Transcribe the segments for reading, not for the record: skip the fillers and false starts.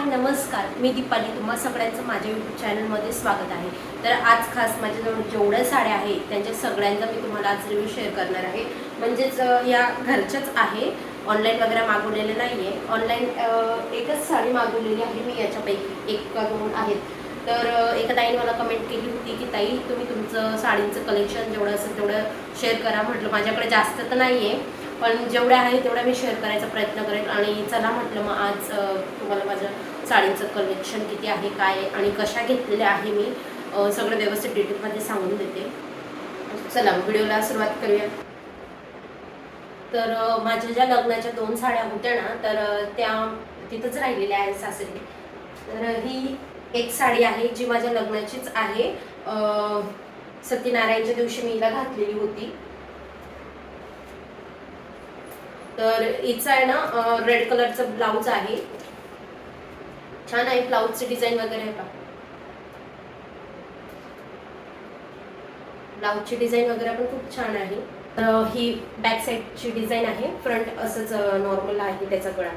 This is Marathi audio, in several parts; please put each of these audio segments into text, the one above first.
हाय नमस्कार, मी दीपाली. तुम्हा सगळ्यांचं माझ्या यूट्यूब चॅनलमध्ये स्वागत आहे. तर आज खास माझ्याजवळ जेवढ्या साड्या आहेत त्यांच्या सगळ्यांचा मी तुम्हाला आज रिव्ह्यू शेअर करणार आहे. म्हणजेच या घरच्याच आहे, ऑनलाईन वगैरे मागवलेले नाही आहे. ऑनलाईन एकच साडी मागवलेली आहे मी, याच्यापैकी एक का दोन आहेत. तर एका ताईने मला कमेंट केली होती की ताई तुम्ही तुमचं साडींचं कलेक्शन जेवढं असेल तेवढं शेअर करा. म्हटलं माझ्याकडे जास्त तर नाही आहे, पण जेवढ्या आहे तेवढ्या मी शेअर करायचा प्रयत्न करेन. आणि चला म्हटलं मग आज तुम्हाला माझं साडींचं कलेक्शन किती आहे, काय आणि कशा घेतलेल्या आहे मी सगळं व्यवस्थित डिटेलमध्ये सांगून देते. चला व्हिडिओला सुरुवात करूया. तर माझ्या ज्या लग्नाच्या 2 साड्या होत्या ना, तर त्या तिथंच राहिलेल्या आहेत सासरी. तर ही एक साडी आहे जी माझ्या लग्नाचीच आहे. सत्यनारायणच्या दिवशी मी हिला घातलेली होती. तर हिचा आहे ना रेड कलरचं ब्लाऊज आहे. छान आहे, ब्लाऊजची डिझाईन वगैरे आहे का, ब्लाऊजची डिझाईन वगैरे पण खूप छान आहे. ही बॅक साईडची डिझाईन आहे, फ्रंट असंच नॉर्मल आहे त्याचा गळा.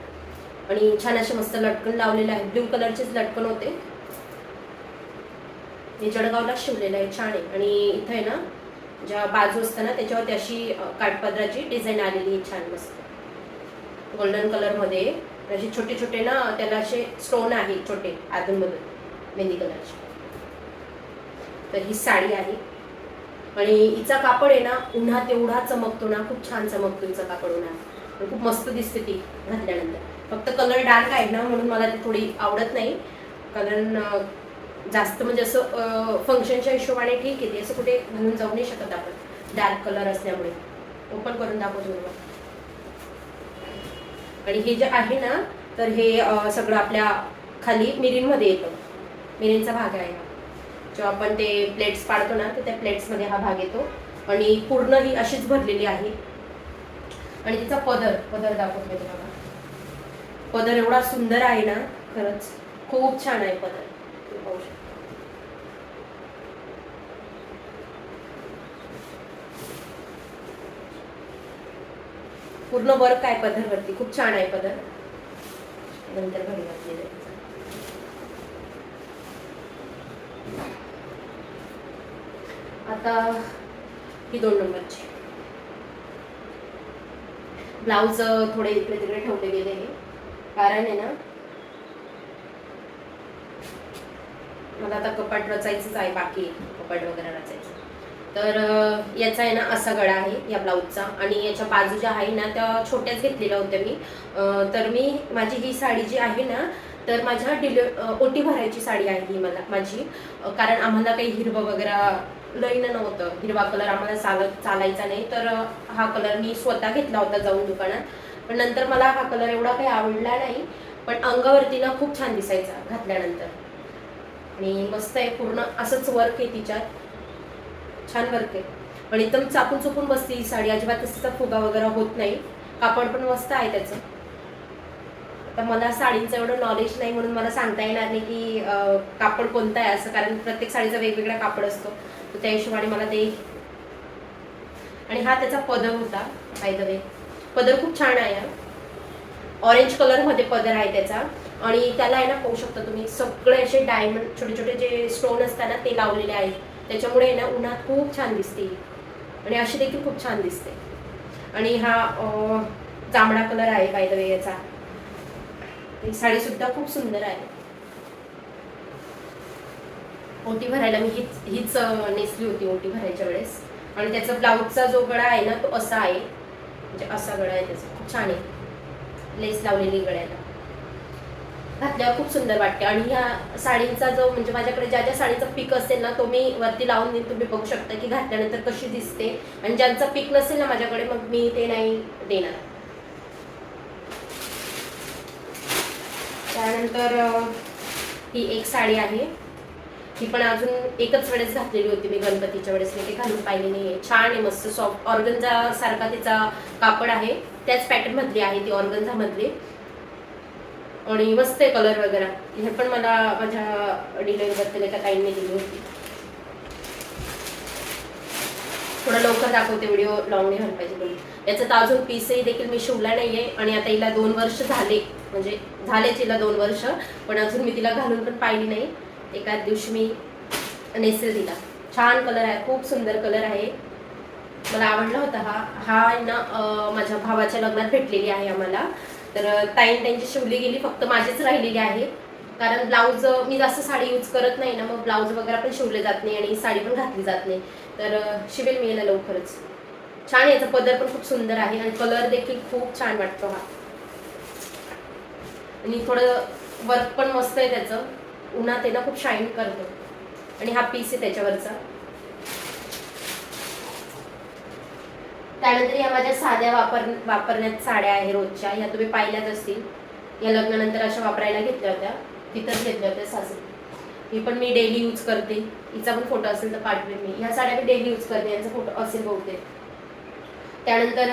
आणि छान असे मस्त लटकन लावलेले आहे, ब्ल्यू कलरचेच लटकन होते. हे जळगावला शिवलेलं आहे, छान आहे. आणि इथं आहे ना ज्या बाजू असतं ना त्याच्यावरती अशी काठपदराची डिझाईन आलेली आहे, छान मस्त गोल्डन कलरमध्ये. असे छोटे छोटे ना त्याला असे स्टोन आहे छोटे आतूनमधून मेहंदी कलरचे. तर ही साडी आहे. आणि हिचा कापड आहे ना उन्हात एवढा चमकतो ना, खूप छान चमकतो हिचा कापड उन्हात, खूप मस्त दिसते ती घातल्यानंतर. फक्त कलर डार्क आहे ना म्हणून मला ती थोडी आवडत नाही. कारण जास्त म्हणजे असं फंक्शनच्या हिशोबाने ठीक आहे, ती असं कुठे घालून जाऊ नाही शकत आपण डार्क कलर असल्यामुळे. ओपन करून दाखवतो तुम्हाला. आणि हे जे आहे ना, तर हे सगळं आपल्या खाली मिरींमध्ये येतं. मिरींचा भाग आहे हा. जेव्हा आपण ते प्लेट्स पाडतो ना, तर त्या प्लेट्समध्ये हा भाग येतो. आणि पूर्ण ही अशीच भरलेली आहे. आणि तिचा पदर दाखवतो बघा. पदर एवढा सुंदर आहे ना, खरंच खूप छान आहे पदर. पाहू शकता पूर्ण वर्क आहे पदरवरती, खूप छान आहे पदर. नंतर घडी घातलेलं आहे. आता ही 2 नंबरची. ब्लाऊज थोडे इकडे तिकडे ठेवले गेले आहे, कारण आहे ना मला आता कपाट रचायचंच आहे, बाकी कपाट वगैरे रचायचं. तर याचा आहे ना असा गळा आहे या ब्लाऊजचा. आणि याच्या बाजू ज्या आहे ना त्या छोट्याच घेतलेल्या होत्या मी. तर मी माझी ही साडी जी आहे ना, तर माझ्या ओटी भरायची साडी आहे ही माझी. कारण आम्हाला काही हिरवं वगैरे लईन नव्हतं, हिरवा कलर आम्हाला चालायचा नाही. तर हा कलर मी स्वतः घेतला होता जाऊन दुकानात. पण नंतर मला हा कलर एवढा काही आवडला नाही, पण अंगावरती ना खूप छान दिसायचा घातल्यानंतर. आणि मस्त आहे, पूर्ण असंच वर्क आहे तिच्यात, छान वर्क आहे. पण एकदम चापून चुपून बसते ही साडी, अजिबात तिचा फुगा वगैरे होत नाही. कापड पण मस्त आहे त्याचं. आता मला साडींचं एवढं नॉलेज नाही म्हणून मला सांगता येणार नाही की कापड कोणतं आहे असं, कारण प्रत्येक साडीचा वेगवेगळा कापड असतो. तर त्या हिशोबाने मला ते. आणि हा त्याचा पदर होता, बाय द वे. पदर खूप छान आहे, ऑरेंज कलरमध्ये पदर आहे त्याचा. आणि त्याला आहे ना पाहू शकता तुम्ही, सगळे असे डायमंड छोटे छोटे जे स्टोन असतात ना ते लावलेले आहेत. त्याच्यामुळे आहे ना उन्हात खूप छान दिसते. आणि अशी देखील खूप छान दिसते. आणि हा जांभळा कलर आहे बाय द वे याचा. ही साडी सुद्धा खूप सुंदर आहे. ओटी भरायला मी हीच नेसली होती ओटी भरायच्या वेळेस. आणि त्याचा ब्लाऊजचा जो गळा आहे ना तो असा आहे, म्हणजे असा गळा आहे त्याचा, खूप छान आहे, लेस लावलेली गळ्याला. घातल्यावर खूप सुंदर वाटते. आणि ह्या साडींचा जो म्हणजे माझ्याकडे ज्या ज्या साडीचा पीक असेल ना तो मी वरती लावून देईन, तुम्ही बघू शकता की घातल्यानंतर कशी दिसते. आणि ज्यांचा पीक नसेल ना माझ्याकडे, मग मी ते नाही देणार. त्यानंतर ही एक साडी आहे. ही पण अजून एकच वेळेस घातलेली होती मी, गणपतीच्या वेळेस. मी ते घालून पाहिली नाही. छान आहे, मस्त सॉफ्ट ऑर्गन्झा सारखा तिचा कापड आहे, त्याच पॅटर्न मधली आहे ती, ऑर्गन्झा मधली. आणि मस्त आहे कलर वगैरे. हे पण मला माझ्या डिलिव्हरी बद्दल एका ताईंनी दिली होती. थोडं लवकर दाखवते, व्हिडिओ लॉंग नाही व्हायला पाहिजे. पण याचा तर अजून पीसही देखील मी शिवला नाहीये. आणि आता हिला 2 वर्ष झाले म्हणजे झाले तिला 2 वर्ष, पण अजून मी तिला घालून पण पाहिली नाही. एकाच दिवशी मी नेसेल तिला. छान कलर आहे, खूप सुंदर कलर आहे, मला आवडला होता हा. हा ना माझ्या भावाच्या लग्नात भेटलेली आहे आम्हाला. तर ताईन त्यांची शिवली गेली, फक्त माझीच राहिलेली आहे. कारण ब्लाऊज मी जास्त साडी यूज करत नाही ना, मग ब्लाऊज वगैरे पण शिवले जात नाही आणि साडी पण घातली जात नाही. तर शिवेल मी याला लवकरच. छान, याचा पदर पण खूप सुंदर आहे आणि कलर देखील खूप छान वाटतो हा. आणि थोडं वर्क पण मस्त आहे त्याचं, उन्हात आहे ना खूप शाईन करतो. आणि हा पीस आहे त्याच्यावरचा. त्यानंतर या माझ्या साध्या वापरण्यात साड्या आहे रोजच्या, या तुम्ही पाहिल्याच असतील. या लग्नानंतर अशा वापरायला घेतल्या होत्या, तिथंच घेतल्या होत्या सासू. ही पण मी डेली यूज करते, हिचा पण फोटो असेल तर पाठवेल मी. ह्या साड्या मी डेली यूज करते, यांचा फोटो असेल बहुतेक. त्यानंतर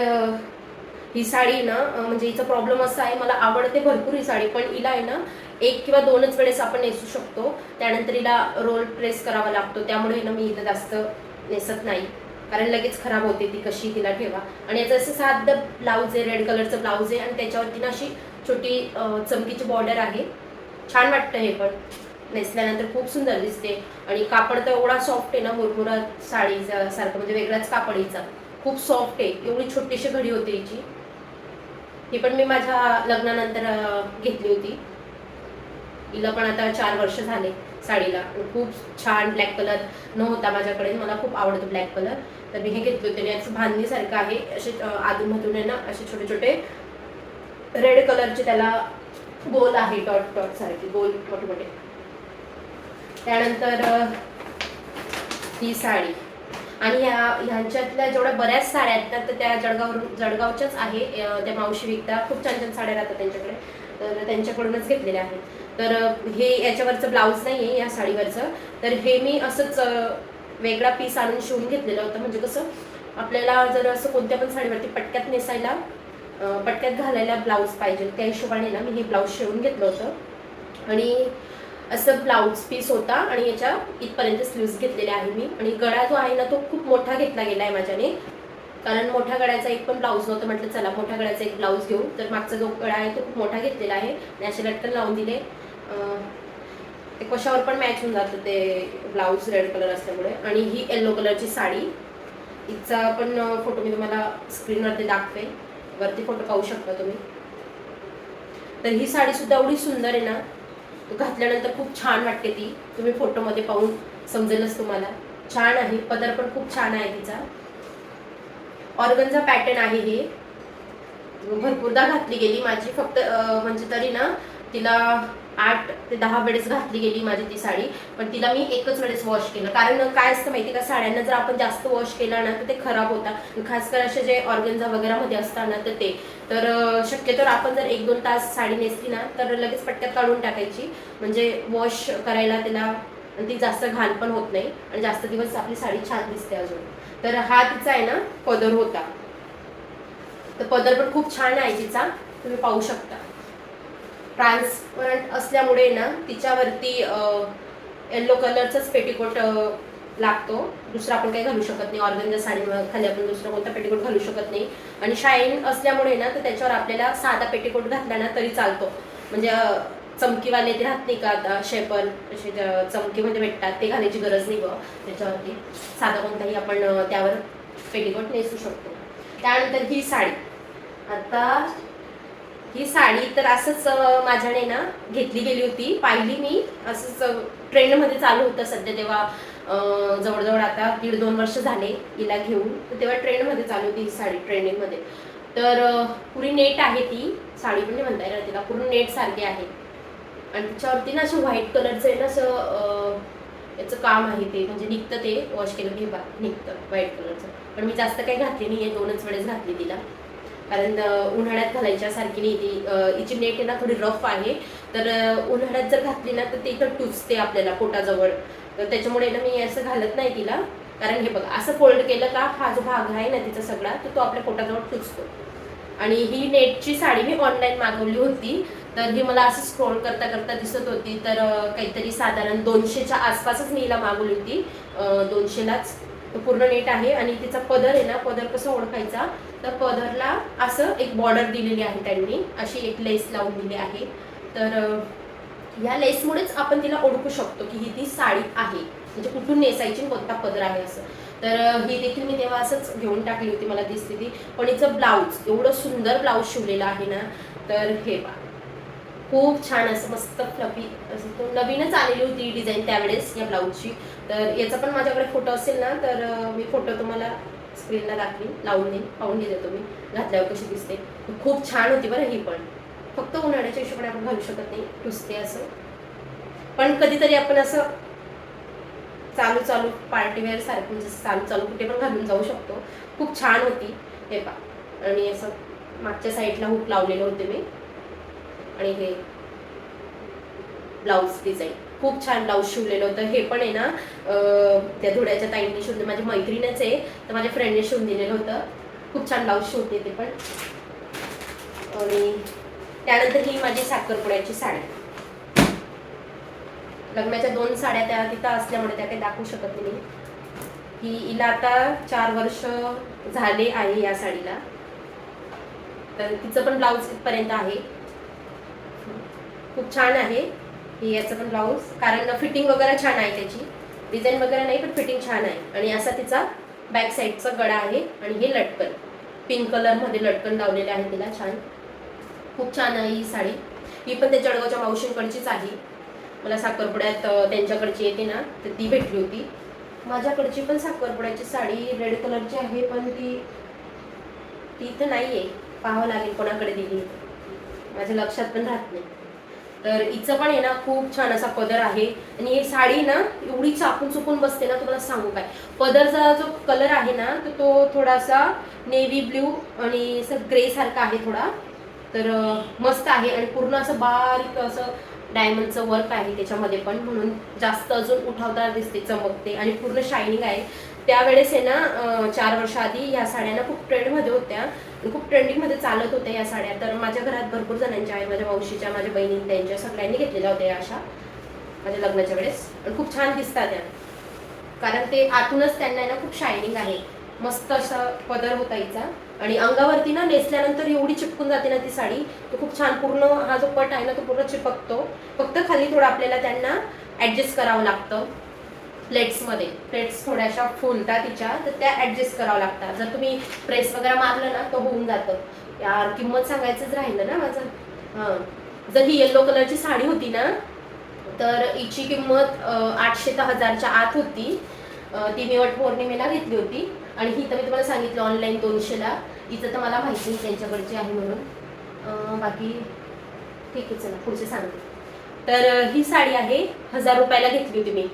ही साडी ना म्हणजे हिचा प्रॉब्लेम असा आहे, मला आवडते भरपूर ही साडी, पण हिला आहे ना 1 किंवा 2च वेळेस आपण नेसू शकतो. त्यानंतर हिला रोल प्रेस करावा लागतो, त्यामुळे ना मी हिला जास्त नेसत नाही, कारण लगेच खराब होते ती. कशी तिला ठेवा. आणि याचं असं साधं ब्लाऊज आहे, रेड कलरचं ब्लाऊज आहे आणि त्याच्यावरती ना अशी छोटी चमकीची बॉर्डर आहे. छान वाटतं हे पण, नेसल्यानंतर खूप सुंदर दिसते. आणि कापड तर एवढा सॉफ्ट आहे ना, मुरमुरा साडीचा सारखं, म्हणजे वेगळाच कापड हिचा, खूप सॉफ्ट आहे. एवढी छोटीशी घडी होते हिची. ही पण मी माझ्या लग्नानंतर घेतली होती. हिला पण आता 4 वर्ष झाले साडीला. खूप छान ब्लॅक कलर नव्हता माझ्याकडे, मला खूप आवडतो ब्लॅक कलर, तर मी हे घेतले होते. आणि याचं बांधणीसारखं आहे, असे आधूनमधून आहे ना असे छोटे छोटे रेड कलरचे त्याला गोल आहे, डॉट डॉट सारखे गोल मोठे मोठे. त्यानंतर ही साडी, आणि ह्यांच्यातल्या जेवढ्या बऱ्याच साड्या आहेत ना, तर त्या जळगावच्याच आहे. त्या मावशी विकता, खूप छान छान साड्या राहतात त्यांच्याकडे, तर त्यांच्याकडूनच घेतलेल्या आहेत. तर हे याच्यावरचं ब्लाऊज नाही आहे या साडीवरचं, तर हे मी असंच वेगळा पीस आणून शिवून घेतलेलं होतं. म्हणजे कसं आपल्याला जर असं कोणत्या पण साडीवरती पटक्यात नेसायला, पटक्यात घालायला ब्लाऊज पाहिजे, त्या हिशोबाने ना मी हे ब्लाऊज शिवून घेतलं होतं. आणि असं ब्लाऊज पीस होता आणि याच्या इथपर्यंत स्लीव्स घेतलेले आहे मी. आणि गळा जो आहे ना तो खूप मोठा घेतला गेला आहे माझ्याने, कारण मोठ्या गळ्याचा एक पण ब्लाऊज नव्हतं. म्हटलं चला मोठ्या गळ्याचा एक ब्लाऊज घेऊ, तर मागचा जो गळा आहे तो खूप मोठा घेतलेला आहे आणि असे लटकन लावून दिले. ते कशावर पण मॅच होऊन जातं ते ब्लाऊज रेड कलर असल्यामुळे. आणि ही येलो कलरची साडी, हिचा पण फोटो मी तुम्हाला स्क्रीनवरती दाखवे, वरती फोटो पाहू शकता तुम्ही. तर ही साडी सुद्धा एवढी सुंदर आहे ना, घातल्यानंतर खूप छान वाटते ती. तुम्ही फोटोमध्ये पाहून समजेलच तुम्हाला. छान आहे, पदर पण खूप छान आहे तिचा. ऑर्गनचा पॅटर्न आहे हे, भरपूरदा घातली गेली माझी. फक्त म्हणजे तरी ना तिला 8 ते 10 वेळेस घातली गेली माझी ती साडी, पण तिला मी एकच वेळेस वॉश केलं. कारण काय असतं माहिती का, साड्यांना जर आपण जास्त वॉश केला ना तर ते खराब होतात, खासकर असे जे ऑर्गन्झा वगैरेमध्ये असतात ना तर ते. तर शक्यतो आपण जर 1-2 तास साडी नेसली ना तर लगेच पटक्यात काढून टाकायची, म्हणजे वॉश करायला तिला, आणि ती जास्त घाण पण होत नाही आणि जास्त दिवस आपली साडी छान दिसते अजून. तर हा तिचा आहे ना पदर होता, तर पदर पण खूप छान आहे तिचा, तुम्ही पाहू शकता. ट्रान्सपरंट असल्यामुळे ना तिच्यावरती येलो कलरचाच पेटीकोट लागतो, दुसरा आपण काही घालू शकत नाही. ऑर्गनच्या साडी खाली आपण दुसरा कोणता पेटीकोट घालू शकत नाही. आणि शाईन असल्यामुळे ना तर त्याच्यावर आपल्याला साधा पेटीकोट घातला ना तरी चालतो. म्हणजे चमकीवाले ते राहत नाही का आता शेपर, असे चमकीमध्ये भेटतात, ते घालायची गरज नाही बघ त्याच्यावरती. साधा कोणताही आपण त्यावर पेटीकोट नेसू शकतो. त्यानंतर ही साडी, आता ही साडी तर असंच माझ्याने ना घेतली गेली होती, पाहिली मी असंच ट्रेंडमध्ये चालू होतं सध्या तेव्हा. जवळजवळ आता 1.5-2 वर्ष झाले हिला घेऊन, तर तेव्हा ट्रेंडमध्ये चालू होती ही साडी, ट्रेंडिंगमध्ये. तर पुरी नेट आहे ती साडी, पण म्हणता येणार तिला, पूर्ण नेट सारखी आहे. आणि तिच्यावरती ना असं व्हाईट कलरचं आहे ना असं याचं काम आहे, ते म्हणजे निघतं, ते वॉश केलं की निघतं व्हाईट कलरचं. पण मी जास्त काही घातली नाही आहे, 2च वेळेस घातली तिला, कारण उन्हाळ्यात घालायच्यासारखी नाही ती. हिची नेट आहे ना थोडी रफ आहे, तर उन्हाळ्यात जर घातली ना तर ते इथं टुचते आपल्याला पोटाजवळ, तर त्याच्यामुळे ना मी असं घालत नाही तिला. कारण हे बघा असं फोल्ड केलं का हा जो भाग आहे ना तिचा सगळा, तर तो आपल्या पोटाजवळ टुचतो. आणि ही नेटची साडी मी ऑनलाईन मागवली होती, तर ही मला असं स्क्रोल करता करता दिसत होती, तर काहीतरी साधारण 200च्या आसपासच मी हिला मागवली होती, 200लाच. तर पूर्ण नेट आहे. आणि तिचा पदर आहे ना, पदर कसा ओळखायचा, तर पदरला असं एक बॉर्डर दिलेली आहे त्यांनी, अशी एक लेस लावून दिली आहे. तर या लेसमुळेच आपण तिला ओळखू शकतो की ही ती साडी आहे, म्हणजे कुठून नेसायची, कोणता पदर आहे असं. तर ही देखील मी तेव्हा असंच घेऊन टाकली होती, मला दिसली ती. पण हिचं ब्लाऊज एवढं सुंदर ब्लाऊज शिवलेलं आहे ना, तर हे पहा, खूप छान असं मस्त फ्लफी असं. तो नवीनच आलेली होती डिझाईन त्यावेळेस या ब्लाऊजची. तर याचा पण माझ्याकडे फोटो असेल ना, तर मी फोटो तुम्हाला स्क्रीनला दाखवीन, लावून देईन, पाहून घेते तुम्ही घातल्यावर कशी दिसते. खूप छान होती बरं ही पण. फक्त उन्हाळ्याच्या हिशोबाने आपण घालू शकत नाही, टुसते असं. पण कधीतरी आपण असं चालू चालू पार्टीवेअर सारखं, म्हणजे चालू चालू कुठे पण घालून जाऊ शकतो. खूप छान होती हे पहा. आणि असं मागच्या साईडला हुक लावलेले होते मी. आणि हे ब्लाऊज डिझाईन खूप छान ब्लाऊज शिवलेलं होतं. हे पण आहे ना त्या धुळ्याच्या ताईंनी शिवले, माझी मैत्रीणच आहे, तर माझ्या फ्रेंडने शिवून दिलेलं होतं. खूप छान ब्लाऊज शिवते ते पण. आणि त्यानंतर ही माझी साखरपुड्याची साडी. लग्नाच्या 2 साड्या त्या तिथं असल्यामुळे त्या काही दाखवू शकत नाही. ही हिला आता 4 वर्ष झाले आहे या साडीला. तर तिचं पण ब्लाऊज इथपर्यंत आहे, खूप छान आहे. ही याचं पण ब्लाऊज, कारण फिटिंग वगैरे छान आहे त्याची, डिझाईन वगैरे नाही पण फिटिंग छान आहे. आणि असा तिचा बॅक साईडचा गळा आहे. आणि हे लटकन पिंक कलरमध्ये लटकन लावलेले आहे तिला, छान, खूप छान आहे ही साडी. ही पण त्या जळगावच्या मावशींकडचीच आहे. मला साखरपुड्यात त्यांच्याकडची येते ना, तर ती भेटली होती. माझ्याकडची पण साखरपुड्याची साडी रेड कलरची आहे, पण ती तर नाही आहे, पाहावं लागेल कोणाकडे दिली, माझ्या लक्षात पण राहत नाही. तर हिचं पण आहे ना खूप छान असा पदर आहे. आणि ही साडी ना एवढी चापून चुकून बसते ना, तुम्हाला सांगू काय. पदरचा जो कलर आहे ना, तर तो थोडासा नेव्ही ब्ल्यू आणि असं ग्रे सारखा आहे थोडा. तर मस्त आहे. आणि पूर्ण असं बारीक असं डायमंडचं वर्क आहे त्याच्यामध्ये पण, म्हणून जास्त अजून उठावदार दिसते, चमकते आणि पूर्ण शायनिंग आहे. त्यावेळेस आहे ना 4 वर्ष आधी ह्या साड्यांना खूप ट्रेंडमध्ये होत्या, खूप ट्रेंडिंगमध्ये चालत होत्या या साड्या. तर माझ्या घरात भरपूर जणांच्या आहेत, माझ्या मावशीच्या, माझ्या बहिणी, त्यांच्या सगळ्यांनी घेतलेल्या होत्या अशा माझ्या लग्नाच्या वेळेस. आणि खूप छान दिसतात त्या, कारण ते आतूनच त्यांना ना खूप शायनिंग आहे. मस्त असा पदर होता हिचा. आणि अंगावरती ना नेसल्यानंतर एवढी चिपकून जाते ना ती साडी, तो खूप छान. पूर्ण हा जो पट आहे ना तो पूर्ण चिपकतो. फक्त खाली थोडं आपल्याला त्यांना ॲडजस्ट करावं लागतं. प्लेट्स थोड्याशा फुलतात तिच्या, तर त्या ॲडजस्ट करावं लागतात. जर तुम्ही प्रेस वगैरे मारलं ना तर होऊन जातं. यार किंमत सांगायचंच राहिलं ना माझं. हां, जर ही येल्लो कलरची साडी होती ना, तर हिची किंमत 800 ते 1000च्या आत होती. ती मी वट पौर्णिमेला घेतली होती. आणि ही तर मी तुम्हाला सांगितलं ऑनलाईन 200ला. हिचं तर मला माहिती नाही त्यांच्याकडची आहे म्हणून. बाकी ठीक आहे, चला पुढचे सांगते. तर ही साडी आहे 1000 रुपयाला घेतली होती मी.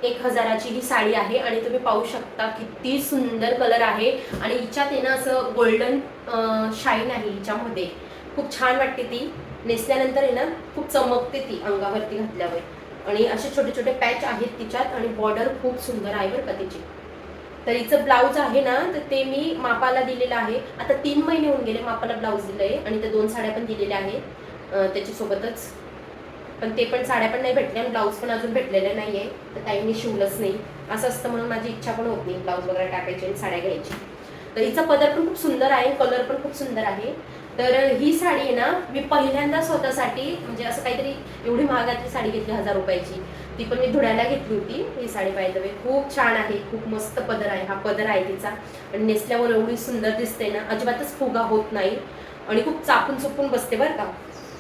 1000ची ही साडी आहे. आणि तुम्ही पाहू शकता किती सुंदर कलर आहे. आणि हिच्यात आहे ना असं गोल्डन शाईन आहे हिच्यामध्ये, खूप छान वाटते ती. नेसल्यानंतर आहे ना खूप चमकते ती अंगावरती घातल्यावर. आणि असे छोटे छोटे पॅच आहेत तिच्यात. आणि बॉर्डर खूप सुंदर आहे बरं का तिची. तर हिचं ब्लाऊज आहे ना, तर ते मी मापाला दिलेलं आहे. आता 3 महिने होऊन गेले मापाला ब्लाऊज दिलं आहे. आणि त्या 2 साड्या पण दिलेल्या आहेत त्याच्यासोबतच. पण ते पण साड्या पण नाही भेटल्या आणि ब्लाऊज पण अजून भेटलेले नाही आहे, तर ताईंनी शिवलंच नाही. असं असतं म्हणून माझी इच्छा पण होत नाही ब्लाऊज वगैरे टाकायची आणि साड्या घ्यायची. तर हिचा पदर पण खूप सुंदर आहे, कलर पण खूप सुंदर आहे. तर ही साडी आहे ना मी पहिल्यांदा स्वतःसाठी, म्हणजे असं काहीतरी एवढी महागातली साडी घेतली 1000 रुपयाची. ती पण मी धुळ्याला घेतली होती. ही साडी पाहिजे खूप छान आहे, खूप मस्त पदर आहे. हा पदर आहे तिचा. आणि नेसल्यावर एवढी सुंदर दिसते ना, अजिबातच फुगा होत नाही. आणि खूप चापून चुपून बसते बरं का.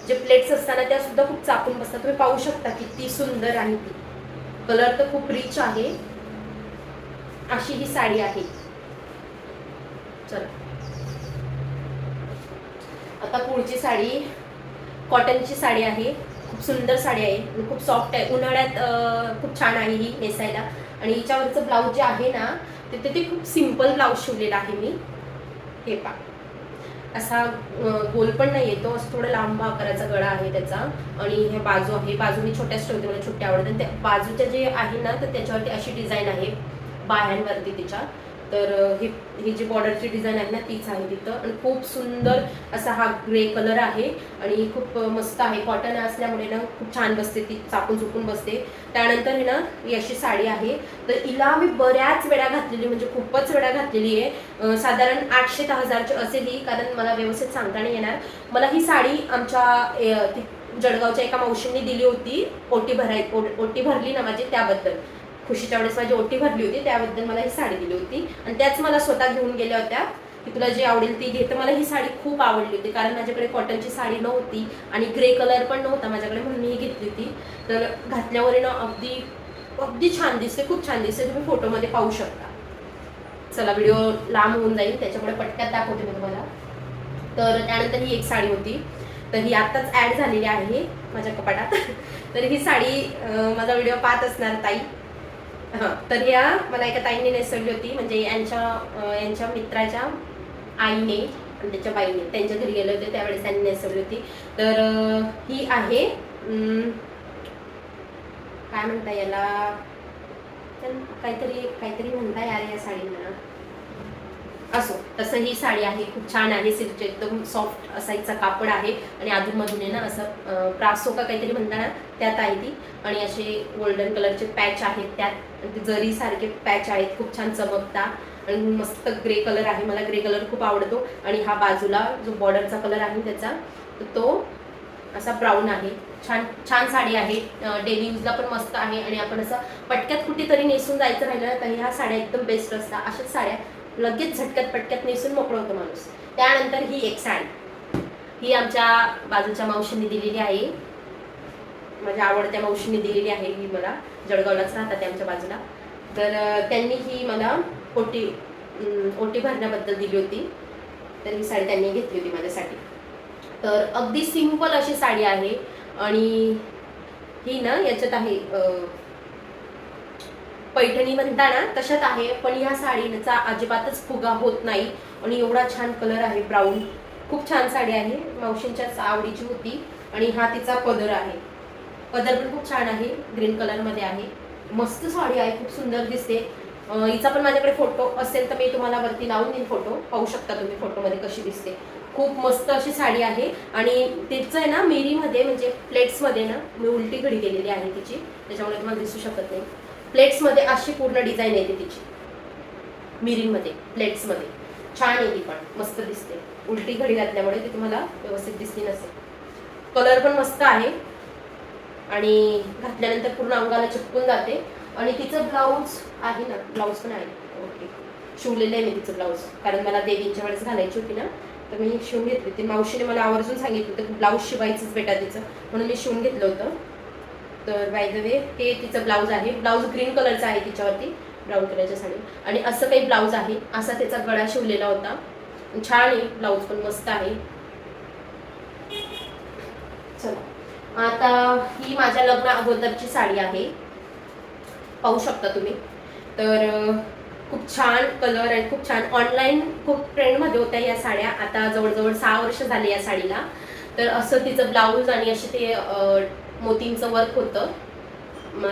जे प्लेट्स असताना त्या सुद्धा खूप चापून बसतात. तुम्ही पाहू शकता किती सुंदर आहे ती. कलर तर खूप रिच आहे. अशी ही साडी आहे. चला आता पुढची साडी कॉटनची साडी आहे. खूप सुंदर साडी आहे आणि खूप सॉफ्ट आहे. उन्हाळ्यात खूप छान आहे ही नेसायला. आणि हिच्यावरचं ब्लाऊज जे आहे ना, ते खूप सिम्पल ब्लाऊज शिवलेला आहे मी. हे पहा, असा गोल पण नाही येतो, असं थोडं लांब आकाराचा गळा आहे त्याचा. आणि हे बाजू आहे, बाजू मी छोट्याच ठेवते, मला छोट्या आवडतात. त्या बाजूच्या जे आहे ना, तर त्याच्यावरती अशी डिझाईन आहे बाह्यांवरती तिच्या. तर ही जी बॉर्डरची डिझाईन आहे ना तीच आहे तिथं. आणि खूप सुंदर असा हा ग्रे कलर आहे आणि खूप मस्त आहे. कॉटन असल्यामुळे ना खूप छान बसते, ती चापून चुकून बसते. त्यानंतर आहे ना ही अशी साडी आहे. तर हिला मी बऱ्याच वेळा घातलेली, म्हणजे खूपच वेळा घातलेली आहे. साधारण 800 ते 1000ची असेल ही, कारण मला व्यवस्थित सांगता नाही येणार. मला ही साडी आमच्या जळगावच्या एका मावशींनी दिली होती. ओटी भरली ना माझी, त्याबद्दल खुशीच्या वेळेस माझी ओटी भरली होती, त्याबद्दल मला ही साडी दिली होती. आणि त्याच मला स्वतः घेऊन गेल्या होत्या की तुला जी आवडेल ती घे. तर मला ही साडी खूप आवडली होती, कारण माझ्याकडे कॉटनची साडी नव्हती आणि ग्रे कलर पण नव्हता माझ्याकडे, म्हणून मी ही घेतली होती. तर घातल्यावर ना अगदी छान दिसते, खूप छान दिसते. तुम्ही फोटोमध्ये पाहू शकता. चला, व्हिडिओ लांब होऊन जाईल, त्याच्यामुळे पटक्यात दाखवते मी तुम्हाला. तर त्यानंतर ही एक साडी होती, तर ही आत्ताच ॲड झालेली आहे माझ्या कपाटात. तर ही साडी माझा व्हिडिओ पाहत असणार ताई. हां, तर ह्या मला एका ताईने नेसवली होती, म्हणजे यांच्या मित्राच्या आईने आणि त्याच्या बाईने त्यांच्या घरी गेले होते, त्यावेळेस त्यांनी नेसवली होती. तर ही आहे काय म्हणता याला, काहीतरी म्हणता यार या साडीला. असो, तसं ही साडी आहे, खूप छान आहे. सिल्कचे एकदम सॉफ्ट असायचा कापड आहे आणि अधूनमधून आहे ना असं प्रासो का काहीतरी म्हणता ना, त्यात आहे ती. आणि असे गोल्डन कलरचे पॅच आहेत त्यात, जरी सारखे पॅच आहेत, खूप छान चमकता. आणि मस्त ग्रे कलर आहे, मला ग्रे कलर खूप आवडतो. आणि हा बाजूला जो बॉर्डरचा कलर आहे त्याचा, तो असा ब्राऊन आहे. छान छान साडी आहे, डेली यूजला पण मस्त आहे. आणि आपण असं पटक्यात कुठेतरी नेसून जायचं राहिलं ना, तर ह्या साड्या एकदम बेस्ट असतात. अशाच साड्या लगेच झटक्यात पटक्यात नेसून मोकळं होतं माणूस. त्यानंतर ही एक साडी, ही आमच्या बाजूच्या मावशींनी दिलेली आहे, माझ्या आवडत्या मावशींनी दिलेली आहे ही मला. जळगावलाच राहतात ते आमच्या बाजूला. तर त्यांनी ही मला ओटी भरण्याबद्दल दिली होती. तर ही साडी त्यांनी घेतली होती माझ्यासाठी. तर अगदी सिंपल अशी साडी आहे. आणि ही ना याच्यात आहे पैठणी म्हणता ना तशात आहे, पण ह्या साडीचा अजिबातच फुगा होत नाही. आणि एवढा छान कलर आहे, ब्राऊन. खूप छान साडी आहे, मावशींच्याच आवडीची होती. आणि हा तिचा पदर आहे, पदर पण खूप छान आहे, ग्रीन कलरमध्ये आहे. मस्त साडी आहे, खूप सुंदर दिसते. हिचा पण माझ्याकडे फोटो असेल तर मी तुम्हाला वरती लावून देईन, फोटो पाहू शकता तुम्ही फोटोमध्ये कशी दिसते. खूप मस्त अशी साडी आहे. आणि तिचं आहे ना मिरीमध्ये, म्हणजे प्लेट्समध्ये ना, मी उलटी घडी केलेली आहे तिची, त्याच्यामुळे तुम्हाला दिसू शकत नाही. प्लेट्समध्ये अशी पूर्ण डिझाईन येते तिची, मिरीमध्ये प्लेट्समध्ये. छान आहे ती पण, मस्त दिसते. उलटी घडी घातल्यामुळे ती तुम्हाला व्यवस्थित दिसली नसेल. कलर पण मस्त आहे आणि घातल्यानंतर पूर्ण अंगाला चिपकून जाते. आणि तिचं ब्लाऊज आहे ना, ब्लाऊज पण आहे, ओके, शिवलेलं आहे मी तिचं ब्लाऊज, कारण मला देवींच्या वेळेस घालायची होती ना, तर मी शिवून घेतली होती. मावशीने मला आवर्जून सांगितलं होतं की ब्लाऊज शिवायचंच बेटा तिचं, म्हणून मी शिवून घेतलं होतं. तर बाय द वे हे तिचं ब्लाऊज आहे. ब्लाऊज ग्रीन कलरचा आहे तिच्यावरती, ब्राऊन कलरच्या साडी. आणि असं काही ब्लाऊज आहे, असा त्याचा गळा शिवलेला होता. छान आहे, ब्लाऊज पण मस्त आहे. चला, आता ही माझ्या लग्न अगोदरची साडी आहे, पाहू शकता तुम्ही. तर खूप छान कलर आणि खूप छान, ऑनलाईन खूप ट्रेंडमध्ये होत्या या साड्या. आता जवळजवळ 6 वर्ष झाले या साडीला. तर असं तिचं ब्लाऊज आणि असे ते मोतींचं वर्क होतं,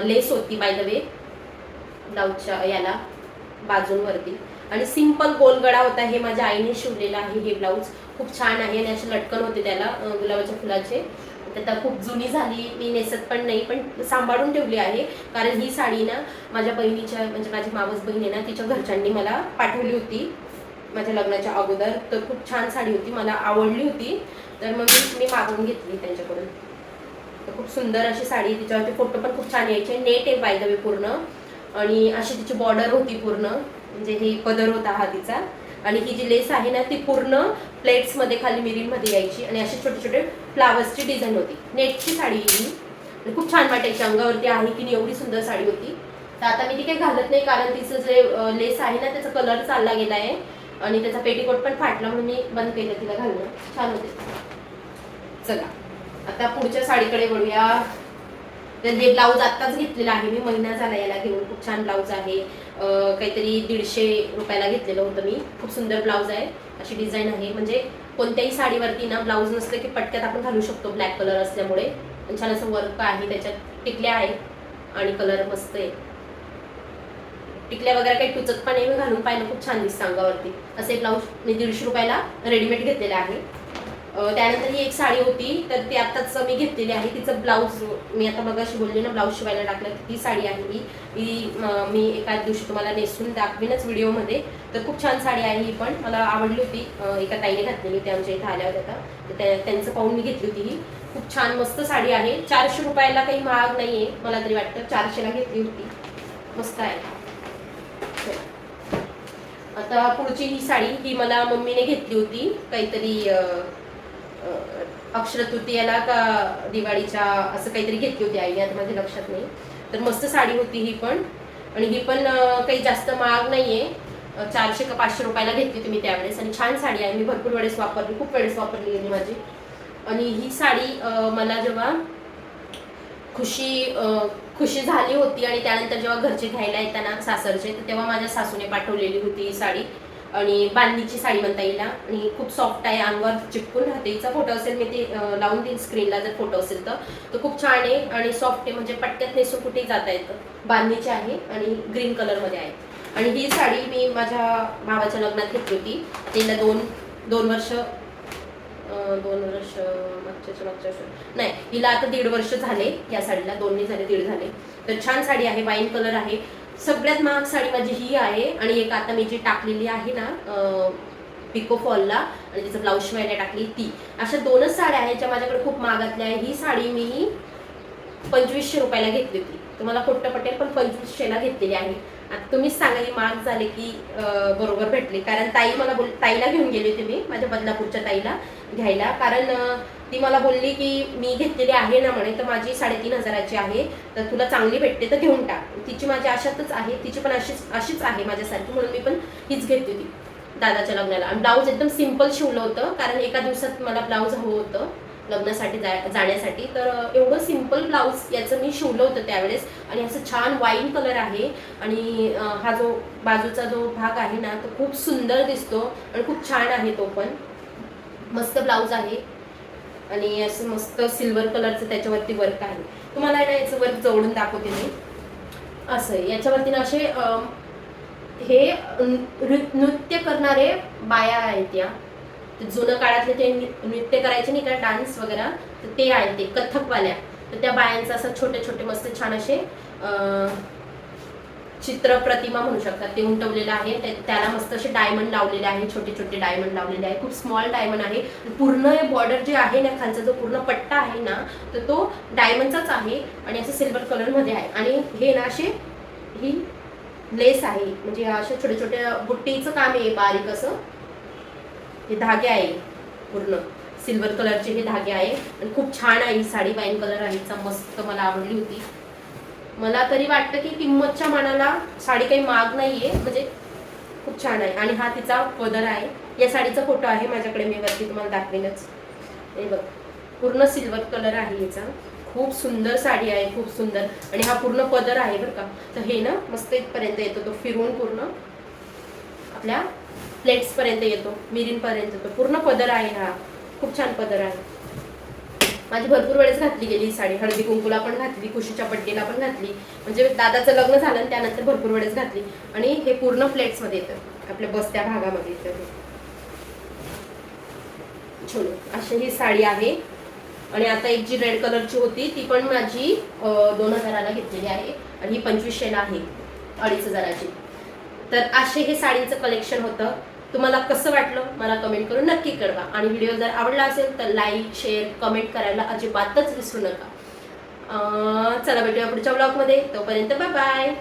लेस होती बाय द वे ब्लाऊजच्या याला बाजूंवरती. आणि सिंपल गोलगडा होता. हे माझ्या आईने शिवलेलं आहे हे ब्लाऊज, खूप छान आहे. आणि असे लटकन होते त्याला गुलाबाच्या फुलाचे. आता खूप जुनी झाली, मी नेसत पण नाही, पण सांभाळून ठेवली आहे. कारण ही साडी ना माझ्या बहिणीच्या, म्हणजे माझी मावस बहीण आहे ना, तिच्या घरच्यांनी मला पाठवली होती माझ्या लग्नाच्या अगोदर. तर खूप छान साडी होती, मला आवडली होती, तर मग मी मागवून घेतली त्यांच्याकडून. तर खूप सुंदर अशी साडी, तिच्यावरती फोटो पण खूप छान यायचे. नेट आहे बाय द वे पूर्ण. आणि अशी तिची बॉर्डर होती पूर्ण, म्हणजे हे पदर होता हा तिचा. आणि ही जी लेस आहे ना ती पूर्ण प्लेट्समध्ये खाली मिरीमध्ये यायची. आणि असे छोटे छोटे फ्लावर्सची डिझाईन होती. नेटची साडी ही, आणि खूप छान वाटायची अंगावरती, आहे की नाही एवढी सुंदर साडी होती. तर आता मी ती काही घालत नाही, कारण तिचं जे लेस आहे ना त्याचा कलर चालला गेला आहे आणि त्याचा पेटीकोट पण फाटला, म्हणून मी बंद केलं तिला घालणं. छान होते. चला, आता पुढच्या साडीकडे वळूया. तर हे ब्लाऊज आत्ताच घेतलेलं आहे मी, महिना झाला याला घेऊन. खूप छान ब्लाऊज आहे, काहीतरी 150 रुपयाला घेतलेलं होतं मी. खूप सुंदर ब्लाऊज आहे, अशी डिझाईन आहे. म्हणजे कोणत्याही साडीवरती ना ब्लाऊज नसलं की पटक्यात आपण घालू शकतो, ब्लॅक कलर असल्यामुळे. छान असं वर्क आहे, त्याच्यात टिकल्या आहेत आणि कलर मस्त आहे. टिकल्या वगैरे काही टुचत पण नाही, मी घालून पाहिलं खूप छान दिसतं अंगावरती. असे ब्लाऊज मी 150 रुपयाला रेडीमेड घेतलेले आहे. त्यानंतर ही एक साडी होती, तर ती आत्ताच मी घेतलेली आहे. तिचं ब्लाऊज मी आता मगाशी बोलले ना ब्लाऊज शिवायला टाकलं, ती साडी आहे ही मी एकाच दिवशी तुम्हाला नेसून दाखवीनच व्हिडिओमध्ये. तर खूप छान साडी आहे ही पण, मला आवडली होती. एका ताईने घातलेली होती आमच्या इथे आल्या होत्या, तर त्यांचं पाहून मी घेतली होती. ही खूप छान मस्त साडी आहे. 400 रुपयाला काही महाग नाही आहे मला तरी वाटतं, 400ला घेतली होती. मस्त आहे. आता पुढची ही साडी ही मला मम्मीने घेतली होती काहीतरी अक्षय तृतीयेला का दिवाळीच्या असं काहीतरी घेतली होती आईने, आता माझ्या लक्षात नाही. तर मस्त साडी होती ही पण, आणि ही पण काही जास्त महाग नाहीये. 400 का 500 रुपयाला घेतली होती मी त्यावेळेस, आणि छान साडी आहे. मी भरपूर वेळेस वापरली, खूप वेळेस वापरली गेली माझी. आणि ही साडी मला जेव्हा खुशी झाली होती आणि त्यानंतर जेव्हा घरचे घ्यायला येताना सासरचे, तर तेव्हा माझ्या सासूने पाठवलेली होती ही साडी. आणि बांधणीची साडी म्हणता येईल, आणि खूप सॉफ्ट आहे, अंगावर चिपकून राहते. हिचा फोटो असेल मी ते लावून देईन स्क्रीनला जर फोटो असेल तर खूप छान आहे आणि सॉफ्ट आहे, म्हणजे पटक्यात नेसून कुठेही जाता येतं. बांधणीची आहे आणि ग्रीन कलरमध्ये आहे. आणि ही साडी मी माझ्या भावाच्या लग्नात घेतली होती. तिला दोन वर्ष मागच्या नाही, हिला आता 1.5 वर्ष झाले या साडीला, 2 नाही झाले 1.5 झाले. तर छान साडी आहे, वाईन कलर आहे. सगळ्यात महाग साडी माझी ही आहे. आणि एक आता मी जी टाकलेली आहे ना पिको फॉलला, आणि तिचं ब्लाऊज शिवायला टाकली ती. अशा 2च साड्या आहेत ज्या माझ्याकडे खूप महागातल्या आहे. ही साडी मी 2500 रुपयाला घेतली होती, तुम्हाला खोटं पटेल पण 2500ला घेतलेली आहे. आता तुम्हीच सांगा ही महाग झाले की बरोबर भेटली. कारण ताई मला ताईला घेऊन गेली होती मी, माझ्या बदलापूरच्या ताईला घ्यायला. कारण ती मला बोलली की मी घेतलेली आहे ना म्हणे, तर माझी 3500ची आहे, तर तुला चांगली भेटते तर घेऊन टाक. तिची माझ्या अशातच आहे, तिची पण अशीच आहे माझ्यासारखी, म्हणून मी पण हीच घेतली होती दादाच्या लग्नाला. आणि ब्लाऊज एकदम सिम्पल शिवलं होतं, कारण एका दिवसात मला ब्लाऊज हवं होतं लग्नासाठी जाण्यासाठी. तर एवढं सिम्पल ब्लाऊज याचं मी शिवलं होतं त्यावेळेस. आणि असं छान वाईन कलर आहे, आणि हा जो बाजूचा जो भाग आहे ना तो खूप सुंदर दिसतो आणि खूप छान आहे. तो पण मस्त ब्लाऊज आहे, आणि असं मस्त सिल्वर कलरचं त्याच्यावरती वर्क आहे. तुम्हाला ना याचं वर्क जवळून दाखवते मी. असं आहे याच्यावरती ना, असे हे नृत्य करणारे बाया आहेत या, जुनं काळातले ते नृत्य करायचे नाही का, डान्स वगैरे, तर ते आहेत ते कथकवाल्या. तर त्या बायांचं असं छोटे छोटे मस्त छान असे चित्र प्रतिमा म्हणू शकतात ते उमटवलेलं आहे. त्याला मस्त असे डायमंड लावलेले आहे, छोटे छोटे डायमंड लावलेले आहे. खूप स्मॉल डायमंड आहे. पूर्ण बॉर्डर जे आहे ना, खालचा जो पूर्ण पट्टा आहे ना, तर तो डायमंडचाच आहे आणि असं सिल्वर कलरमध्ये आहे. आणि हे ना असे ही लेस आहे, म्हणजे अशा छोट्या छोट्या बुट्टीचं काम आहे बारीक असं. हे धागे आहे, पूर्ण सिल्वर कलरचे हे धागे आहे. आणि खूप छान आहे ही साडी, वाईन कलर आहे हिचा, मस्त मला आवडली होती. मला तरी वाटतं की किंमतच्या मानाला साडी काही महाग नाहीये, म्हणजे खूप छान आहे. आणि हा तिचा पदर आहे. या साडीचा फोटो आहे माझ्याकडे, मी वरती तुम्हाला दाखवेनच. हे बघ, पूर्ण सिल्वर कलर आहे याचा. खूप सुंदर साडी आहे, खूप सुंदर. आणि हा पूर्ण पदर आहे बरं का. तर हे ना मस्त इथपर्यंत येतो, तो फिरून पूर्ण आपल्या प्लेट्स पर्यंत येतो, मिरींपर्यंत येतो. पूर्ण पदर आहे हा, खूप छान पदर आहे. माझी भरपूर वेळेस घातली गेली ही साडी. हळदी कुंकूला पण घातली, खुशीच्या बड्डेला पण घातली, म्हणजे दादाचं लग्न झालं आणि त्यानंतर भरपूर वेळेस घातली. आणि हे पूर्ण प्लेट्समध्ये येतं, आपल्या बसत्या भागामध्ये येतं. छोलो अशी ही साडी आहे. आणि आता एक जी रेड कलरची होती ती पण माझी 2000ला घेतलेली आहे, आणि ही 2500ला आहे, 2500ची. तर असे हे साडींचं कलेक्शन होतं. तुम्हाला कसं वाटलं मला कमेंट करून नक्की कळवा. आणि व्हिडिओ जर आवडला असेल तर लाईक, शेअर, कमेंट करायला अजिबातच विसरू नका. चला भेटूया पुढच्या ब्लॉगमध्ये. तोपर्यंत बाय बाय.